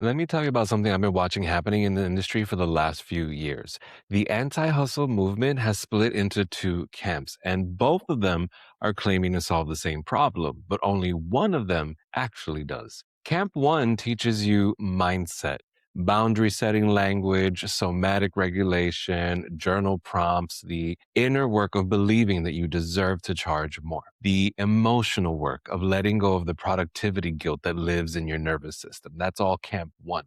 Let me tell you about something I've been watching happening in the industry for the last few years. The anti hustle movement has split into two camps, and both of them are claiming to solve the same problem, but only one of them actually does. Camp one teaches you mindset, boundary setting language, somatic regulation, journal prompts, the inner work of believing that you deserve to charge more, the emotional work of letting go of the productivity guilt that lives in your nervous system. That's all camp one.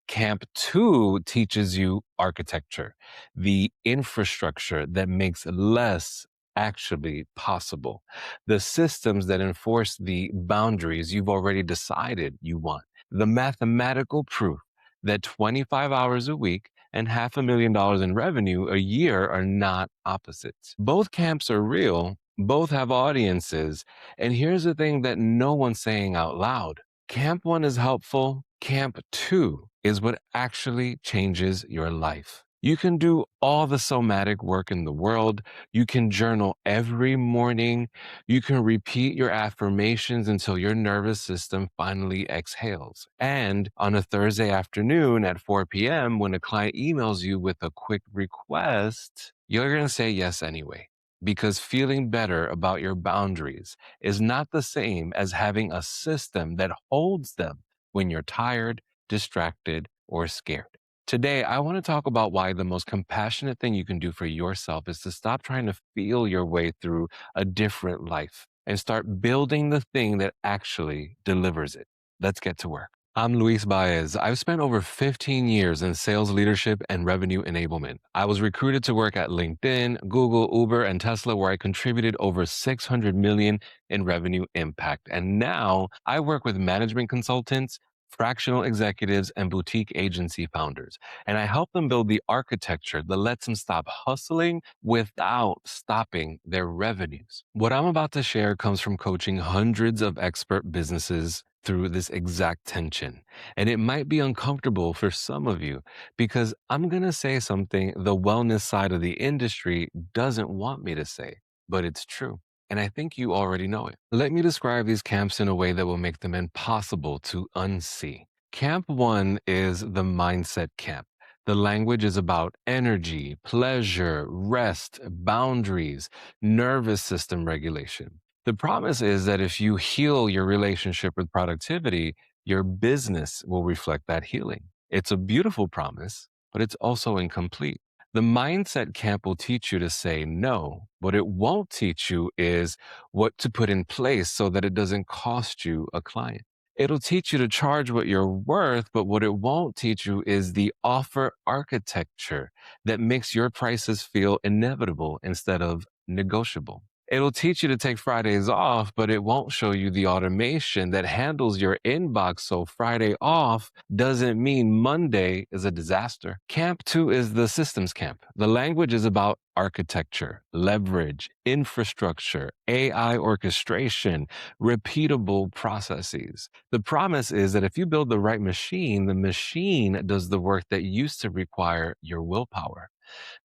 Camp two teaches you architecture, the infrastructure that makes less actually possible, the systems that enforce the boundaries you've already decided you want, the mathematical proof that 25 hours a week and $500,000 in revenue a year are not opposites. Both camps are real, both have audiences. And here's the thing that no one's saying out loud. Camp one is helpful. Camp two is what actually changes your life. You can do all the somatic work in the world. You can journal every morning. You can repeat your affirmations until your nervous system finally exhales. And on a Thursday afternoon at 4 p.m., when a client emails you with a quick request, you're going to say yes anyway. Because feeling better about your boundaries is not the same as having a system that holds them when you're tired, distracted, or scared. Today, I want to talk about why the most compassionate thing you can do for yourself is to stop trying to feel your way through a different life and start building the thing that actually delivers it. Let's get to work. I'm Luis Baez. I've spent over 15 years in sales leadership and revenue enablement. I was recruited to work at LinkedIn, Google, Uber, and Tesla, where I contributed over 600 million in revenue impact. And now I work with management consultants, fractional executives, and boutique agency founders. And I help them build the architecture that lets them stop hustling without stopping their revenues. What I'm about to share comes from coaching hundreds of expert businesses through this exact tension. And it might be uncomfortable for some of you because I'm going to say something the wellness side of the industry doesn't want me to say, but it's true. And I think you already know it. Let me describe these camps in a way that will make them impossible to unsee. Camp one is the mindset camp. The language is about energy, pleasure, rest, boundaries, nervous system regulation. The promise is that if you heal your relationship with productivity, your business will reflect that healing. It's a beautiful promise, but it's also incomplete. The mindset camp will teach you to say no. What it won't teach you is what to put in place so that it doesn't cost you a client. It'll teach you to charge what you're worth, but what it won't teach you is the offer architecture that makes your prices feel inevitable instead of negotiable. It'll teach you to take Fridays off, but it won't show you the automation that handles your inbox so Friday off doesn't mean Monday is a disaster. Camp two is the systems camp. The language is about architecture, leverage, infrastructure, AI orchestration, repeatable processes. The promise is that if you build the right machine, the machine does the work that used to require your willpower.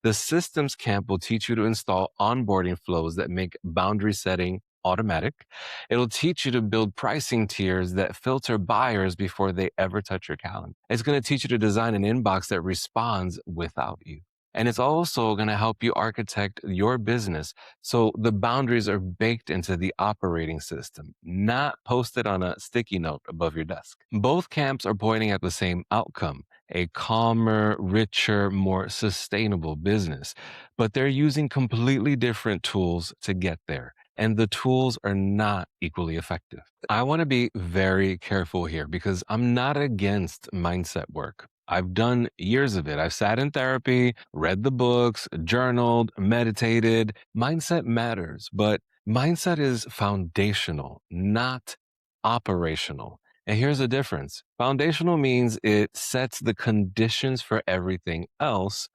The systems camp will teach you to install onboarding flows that make boundary setting automatic. It'll teach you to build pricing tiers that filter buyers before they ever touch your calendar. It's going to teach you to design an inbox that responds without you. And it's also going to help you architect your business so the boundaries are baked into the operating system, not posted on a sticky note above your desk. Both camps are pointing at the same outcome, a calmer, richer, more sustainable business. But they're using completely different tools to get there. And the tools are not equally effective. I want to be very careful here because I'm not against mindset work. I've done years of it. I've sat in therapy, read the books, journaled, meditated. Mindset matters, but mindset is foundational, not operational. And here's the difference. Foundational means it sets the conditions for everything else.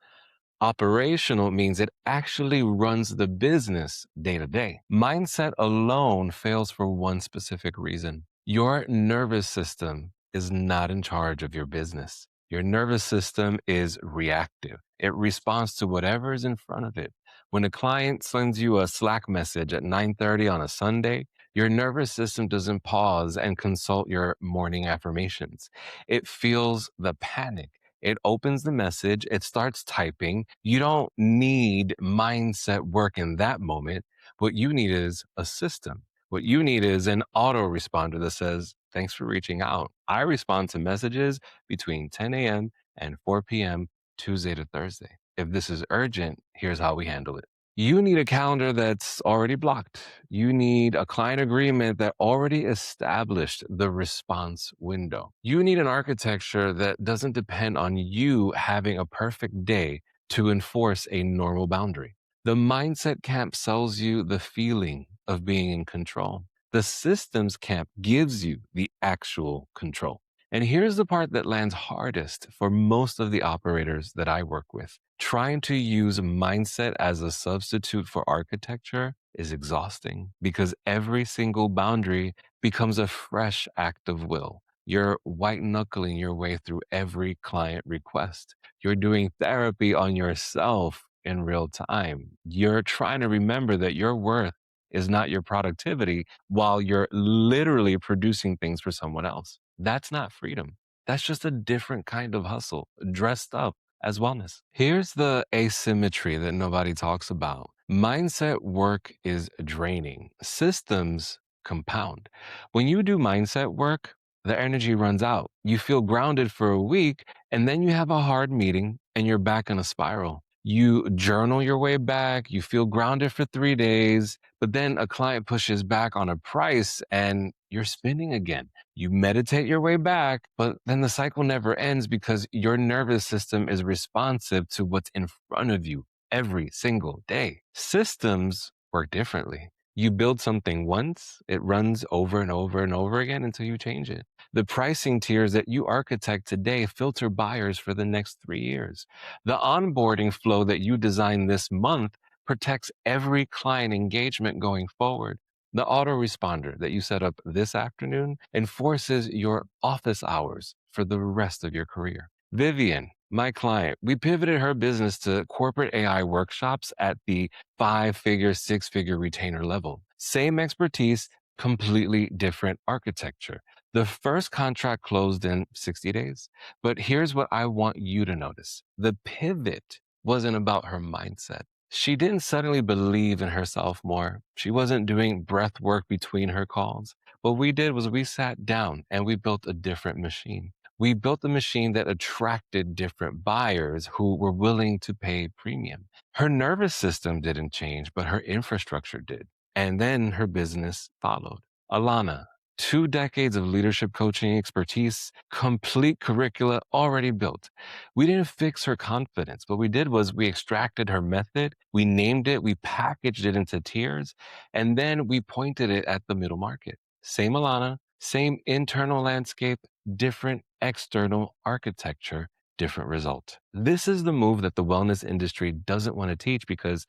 Operational means it actually runs the business day to day. Mindset alone fails for one specific reason. Your nervous system is not in charge of your business. Your nervous system is reactive. It responds to whatever is in front of it. When a client sends you a Slack message at 9:30 on a Sunday, Your nervous system doesn't pause and consult your morning affirmations. It feels the panic. It opens the message, it starts typing. You don't need mindset work in that moment. What you need is a system. What you need is an autoresponder that says, "Thanks for reaching out. I respond to messages between 10 a.m. and 4 p.m. Tuesday to Thursday. If this is urgent, here's how we handle it." You need a calendar that's already blocked. You need a client agreement that already established the response window. You need an architecture that doesn't depend on you having a perfect day to enforce a normal boundary. The mindset camp sells you the feeling of being in control. The systems camp gives you the actual control. And here's the part that lands hardest for most of the operators that I work with. Trying to use mindset as a substitute for architecture is exhausting because every single boundary becomes a fresh act of will. You're white knuckling your way through every client request. You're doing therapy on yourself in real time. You're trying to remember that your worth is not your productivity while you're literally producing things for someone else. That's not freedom. That's just a different kind of hustle dressed up as wellness. Here's the asymmetry that nobody talks about. Mindset work is draining. Systems compound. When you do mindset work, the energy runs out. You feel grounded for a week, and then you have a hard meeting and you're back in a spiral. You journal your way back, you feel grounded for 3 days, but then a client pushes back on a price and you're spinning again. You meditate your way back, but then the cycle never ends because your nervous system is responsive to what's in front of you every single day. Systems work differently. You build something once, it runs over and over and over again until you change it. The pricing tiers that you architect today filter buyers for the next 3 years. The onboarding flow that you design this month protects every client engagement going forward. The autoresponder that you set up this afternoon enforces your office hours for the rest of your career. Vivian, my client, we pivoted her business to corporate AI workshops at the 5 figure, 6 figure retainer level. Same expertise, completely different architecture. The first contract closed in 60 days. But here's what I want you to notice: the pivot wasn't about her mindset. She didn't suddenly believe in herself more. She wasn't doing breath work between her calls. What we did was we sat down and we built a different machine. We built a machine that attracted different buyers who were willing to pay premium. Her nervous system didn't change, but her infrastructure did. And then her business followed. Alana, 2 decades of leadership coaching expertise, complete curricula already built. We didn't fix her confidence. What we did was we extracted her method, we named it, we packaged it into tiers, and then we pointed it at the middle market. Same Alana, same internal landscape, different external architecture, different result. This is the move that the wellness industry doesn't want to teach because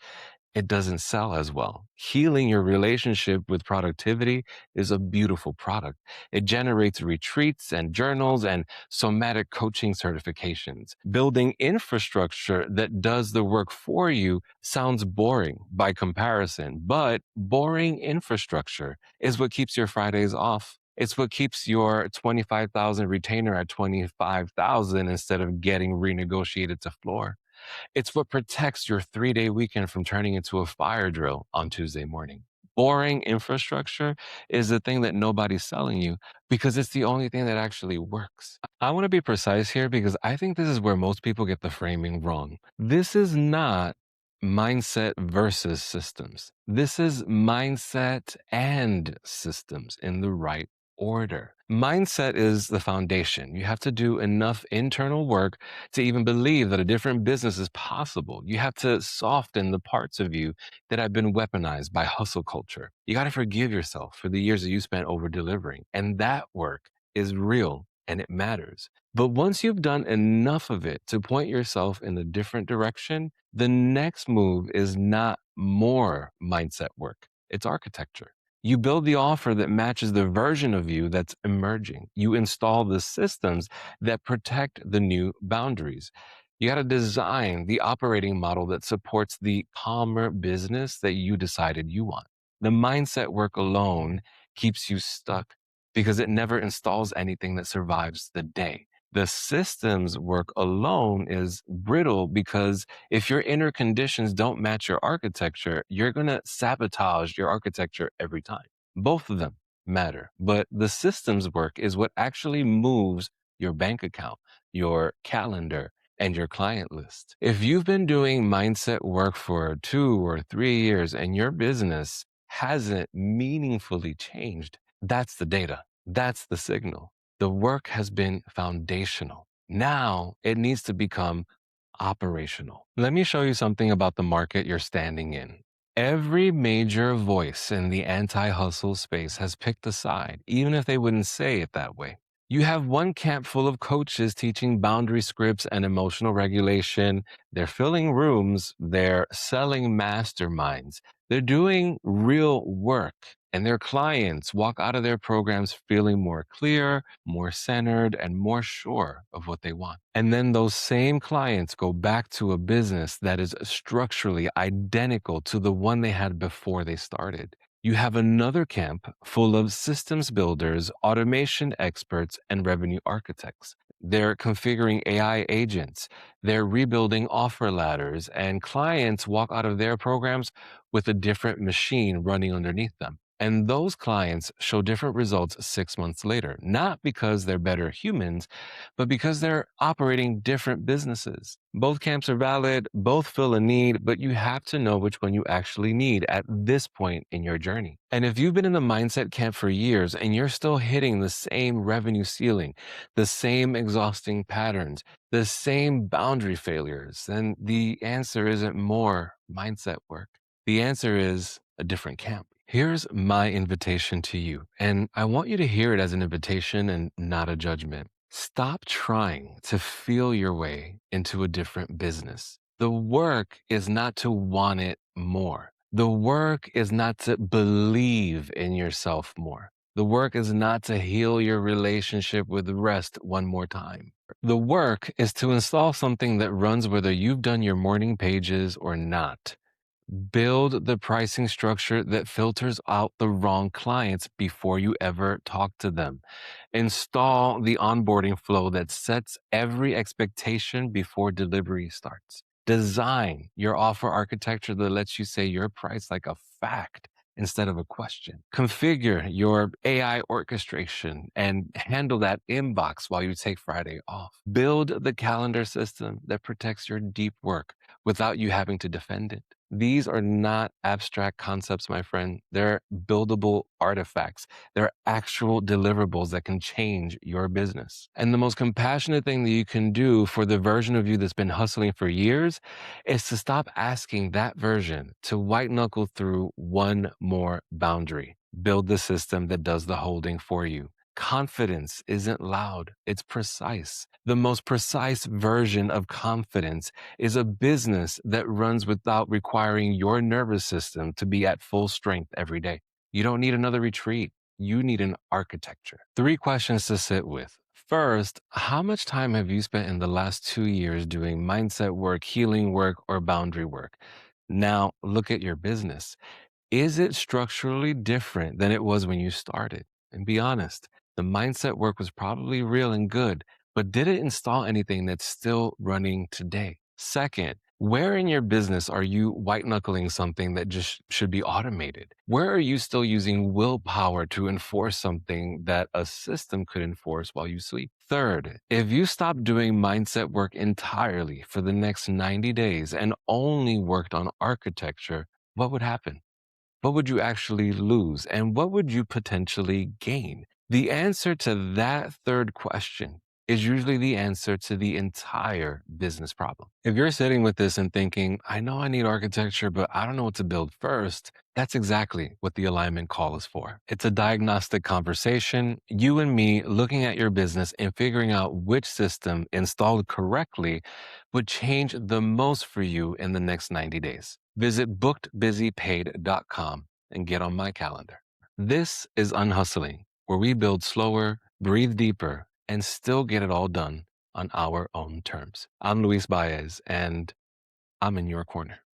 it doesn't sell as well. Healing your relationship with productivity is a beautiful product. It generates retreats and journals and somatic coaching certifications. Building infrastructure that does the work for you sounds boring by comparison, but boring infrastructure is what keeps your Fridays off. It's what keeps your 25,000 retainer at 25,000 instead of getting renegotiated to floor. It's what protects your 3 day weekend from turning into a fire drill on Tuesday morning. Boring infrastructure is the thing that nobody's selling you because it's the only thing that actually works. I want to be precise here because I think this is where most people get the framing wrong. This is not mindset versus systems. This is mindset and systems in the right order. Mindset is the foundation. You have to do enough internal work to even believe that a different business is possible. You have to soften the parts of you that have been weaponized by hustle culture. You got to forgive yourself for the years that you spent over delivering. And that work is real and it matters. But once you've done enough of it to point yourself in a different direction, the next move is not more mindset work, it's architecture. You build the offer that matches the version of you that's emerging. You install the systems that protect the new boundaries. You got to design the operating model that supports the calmer business that you decided you want. The mindset work alone keeps you stuck because it never installs anything that survives the day. The systems work alone is brittle because if your inner conditions don't match your architecture, you're going to sabotage your architecture every time. Both of them matter, but the systems work is what actually moves your bank account, your calendar, and your client list. If you've been doing mindset work for 2 or 3 years and your business hasn't meaningfully changed, that's the data. That's the signal. The work has been foundational. Now it needs to become operational. Let me show you something about the market you're standing in. Every major voice in the anti hustle space has picked a side, even if they wouldn't say it that way. You have one camp full of coaches teaching boundary scripts and emotional regulation. They're filling rooms, they're selling masterminds, they're doing real work. And their clients walk out of their programs feeling more clear, more centered, and more sure of what they want. And then those same clients go back to a business that is structurally identical to the one they had before they started. You have another camp full of systems builders, automation experts, and revenue architects. They're configuring AI agents, they're rebuilding offer ladders, and clients walk out of their programs with a different machine running underneath them. And those clients show different results 6 months later, not because they're better humans, but because they're operating different businesses. Both camps are valid, both fill a need, but you have to know which one you actually need at this point in your journey. And if you've been in the mindset camp for years and you're still hitting the same revenue ceiling, the same exhausting patterns, the same boundary failures, then the answer isn't more mindset work. The answer is a different camp. Here's my invitation to you, and I want you to hear it as an invitation and not a judgment. Stop trying to feel your way into a different business. The work is not to want it more. The work is not to believe in yourself more. The work is not to heal your relationship with rest one more time. The work is to install something that runs whether you've done your morning pages or not. Build the pricing structure that filters out the wrong clients before you ever talk to them. Install the onboarding flow that sets every expectation before delivery starts. Design your offer architecture that lets you say your price like a fact instead of a question. Configure your AI orchestration and handle that inbox while you take Friday off. Build the calendar system that protects your deep work without you having to defend it. These are not abstract concepts, my friend. They're buildable artifacts. They're actual deliverables that can change your business. And the most compassionate thing that you can do for the version of you that's been hustling for years is to stop asking that version to white knuckle through one more boundary. Build the system that does the holding for you. Confidence isn't loud, it's precise. The most precise version of confidence is a business that runs without requiring your nervous system to be at full strength every day. You don't need another retreat. You need an architecture. Three questions to sit with. First, how much time have you spent in the last 2 years doing mindset work, healing work, or boundary work? Now, look at your business. Is it structurally different than it was when you started? And be honest, the mindset work was probably real and good, but did it install anything that's still running today? Second, where in your business are you white knuckling something that just should be automated? Where are you still using willpower to enforce something that a system could enforce while you sleep? Third, if you stopped doing mindset work entirely for the next 90 days and only worked on architecture, what would happen? What would you actually lose? And what would you potentially gain? The answer to that third question is usually the answer to the entire business problem. If you're sitting with this and thinking, I know I need architecture, but I don't know what to build first, that's exactly what the alignment call is for. It's a diagnostic conversation, you and me looking at your business and figuring out which system installed correctly would change the most for you in the next 90 days. Visit bookedbusypaid.com and get on my calendar. This is Unhustling, where we build slower, breathe deeper, and still get it all done on our own terms. I'm Luis Baez, and I'm in your corner.